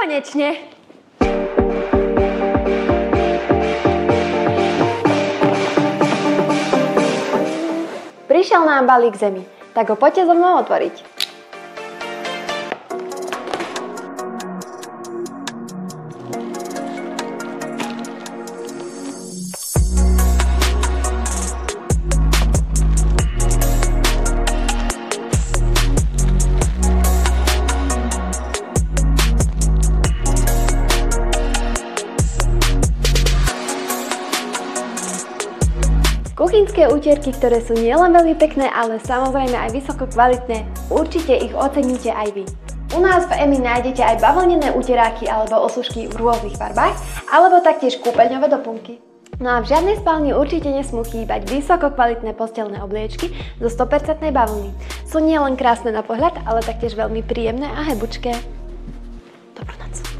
Konečne! Prišiel nám balík zemi, tak ho poďte so mnou otvoriť. Kuchynské utierky, ktoré sú nielen veľmi pekné, ale samozrejme aj vysoko kvalitné, určite ich oceníte aj vy. U nás v EMI nájdete aj bavlnené uteráky alebo osušky v rôznych farbách, alebo taktiež kúpeľňové doplnky. No a v žiadnej spálni určite nesmú chýbať vysoko kvalitné posteľné obliečky zo 100% bavlny. Sú nielen krásne na pohľad, ale taktiež veľmi príjemné a hebučké. Dobrú noc.